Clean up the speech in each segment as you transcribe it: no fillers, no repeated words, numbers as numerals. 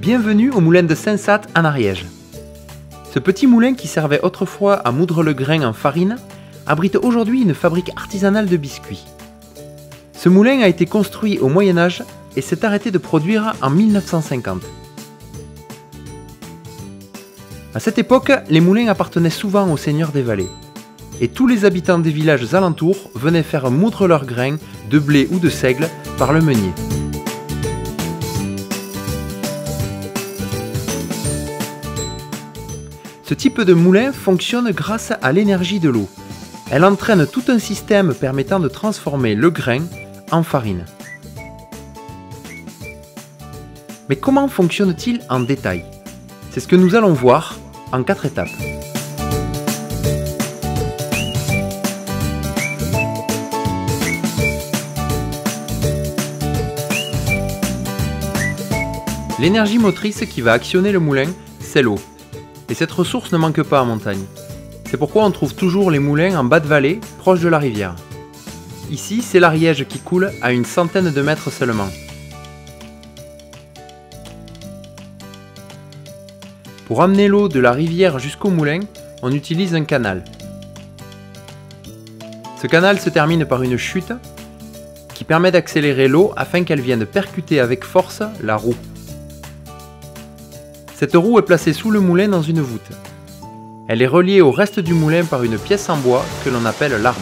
Bienvenue au moulin de Saint-Satte en Ariège. Ce petit moulin qui servait autrefois à moudre le grain en farine abrite aujourd'hui une fabrique artisanale de biscuits. Ce moulin a été construit au Moyen-Âge et s'est arrêté de produire en 1950. À cette époque, les moulins appartenaient souvent aux seigneurs des vallées. Et tous les habitants des villages alentours venaient faire moudre leurs grains de blé ou de seigle par le meunier. Ce type de moulin fonctionne grâce à l'énergie de l'eau. Elle entraîne tout un système permettant de transformer le grain en farine. Mais comment fonctionne-t-il en détail? C'est ce que nous allons voir en 4 étapes. L'énergie motrice qui va actionner le moulin, c'est l'eau. Et cette ressource ne manque pas en montagne. C'est pourquoi on trouve toujours les moulins en bas de vallée, proche de la rivière. Ici, c'est l'Ariège qui coule à une centaine de mètres seulement. Pour amener l'eau de la rivière jusqu'au moulin, on utilise un canal. Ce canal se termine par une chute qui permet d'accélérer l'eau afin qu'elle vienne percuter avec force la roue. Cette roue est placée sous le moulin dans une voûte. Elle est reliée au reste du moulin par une pièce en bois que l'on appelle l'arbre.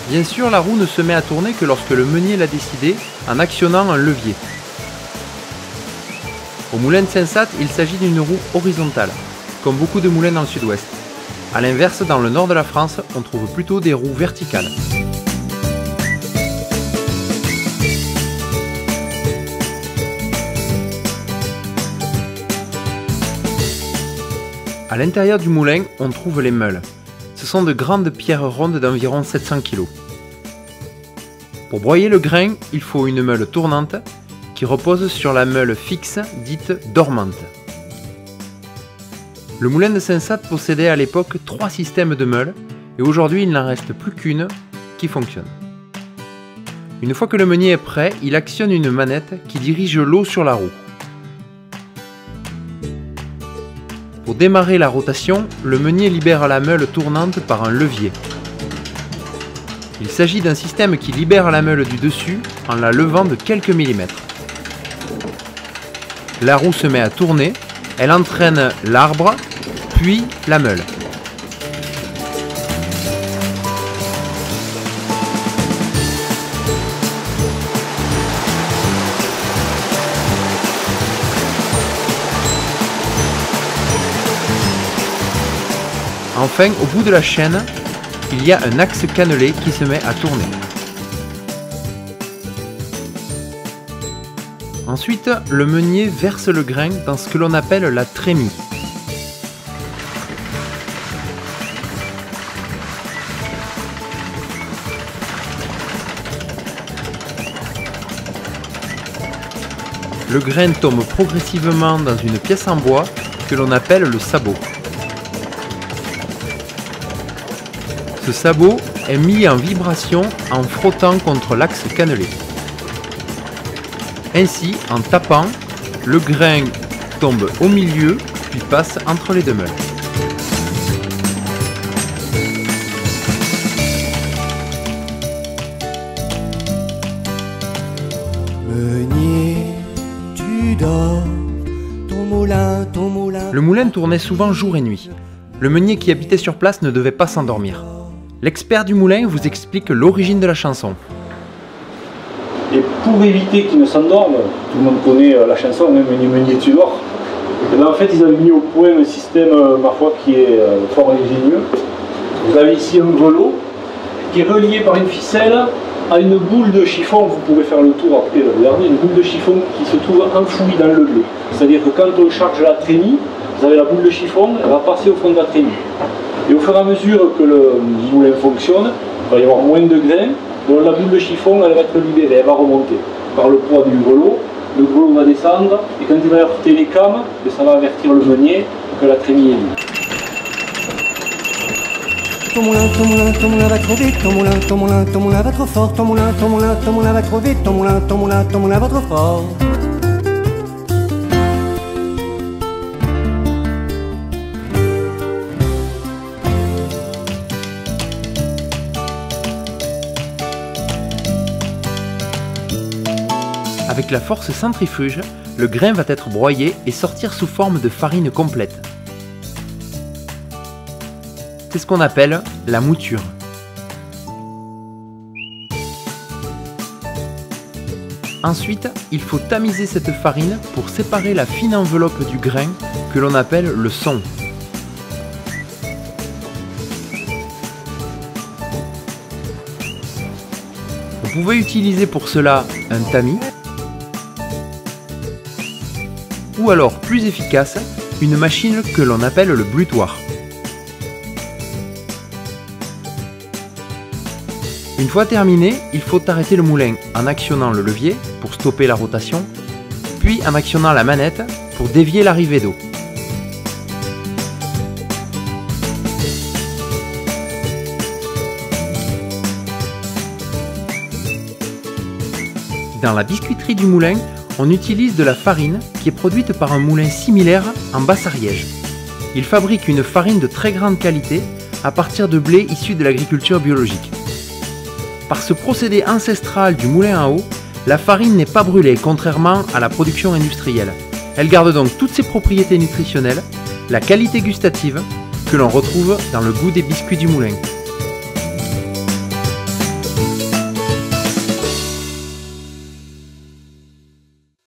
Bien sûr, la roue ne se met à tourner que lorsque le meunier l'a décidé en actionnant un levier. Au moulin de Saint-Satte, il s'agit d'une roue horizontale, comme beaucoup de moulins dans le sud-ouest. A l'inverse, dans le nord de la France, on trouve plutôt des roues verticales. À l'intérieur du moulin, on trouve les meules. Ce sont de grandes pierres rondes d'environ 700 kg. Pour broyer le grain, il faut une meule tournante qui repose sur la meule fixe dite dormante. Le moulin de Saint-Satte possédait à l'époque 3 systèmes de meules et aujourd'hui il n'en reste plus qu'une qui fonctionne. Une fois que le meunier est prêt, il actionne une manette qui dirige l'eau sur la roue. Pour démarrer la rotation, le meunier libère la meule tournante par un levier. Il s'agit d'un système qui libère la meule du dessus en la levant de quelques millimètres. La roue se met à tourner, elle entraîne l'arbre, puis la meule. Enfin, au bout de la chaîne, il y a un axe cannelé qui se met à tourner. Ensuite, le meunier verse le grain dans ce que l'on appelle la trémie. Le grain tombe progressivement dans une pièce en bois que l'on appelle le sabot. Ce sabot est mis en vibration en frottant contre l'axe cannelé. Ainsi, en tapant, le grain tombe au milieu puis passe entre les deux meules. Meunier, tu dors, ton moulin. Le moulin tournait souvent jour et nuit. Le meunier qui habitait sur place ne devait pas s'endormir. L'expert du moulin vous explique l'origine de la chanson. Et pour éviter qu'ils ne s'endorment, tout le monde connaît la chanson, même Meunier tu dors. Et bien en fait, ils avaient mis au point un système, ma foi, qui est fort ingénieux. Vous avez ici un grelot qui est relié par une ficelle à une boule de chiffon. Vous pouvez faire le tour après, regardez, une boule de chiffon qui se trouve enfouie dans le blé. C'est-à-dire que quand on charge la trémie, vous avez la boule de chiffon, elle va passer au fond de la trémie. Et au fur et à mesure que le moulin fonctionne, il va y avoir moins de grains, donc la boule de chiffon elle va être libérée, elle va remonter par le poids du grelot. Le grelot va descendre et quand il va heurter les cames, ça va avertir le meunier que la trémie est libre. ton moulin va trop vite, ton moulin va trop fort, ton moulin va trop vite, ton moulin va trop fort. Avec la force centrifuge, le grain va être broyé et sortir sous forme de farine complète. C'est ce qu'on appelle la mouture. Ensuite, il faut tamiser cette farine pour séparer la fine enveloppe du grain que l'on appelle le son. Vous pouvez utiliser pour cela un tamis ou alors, plus efficace, une machine que l'on appelle le blutoir. Une fois terminé, il faut arrêter le moulin en actionnant le levier pour stopper la rotation, puis en actionnant la manette pour dévier l'arrivée d'eau. Dans la biscuiterie du moulin, on utilise de la farine qui est produite par un moulin similaire en Basse-Ariège. Il fabrique une farine de très grande qualité à partir de blé issu de l'agriculture biologique. Par ce procédé ancestral du moulin à eau, la farine n'est pas brûlée contrairement à la production industrielle. Elle garde donc toutes ses propriétés nutritionnelles, la qualité gustative que l'on retrouve dans le goût des biscuits du moulin.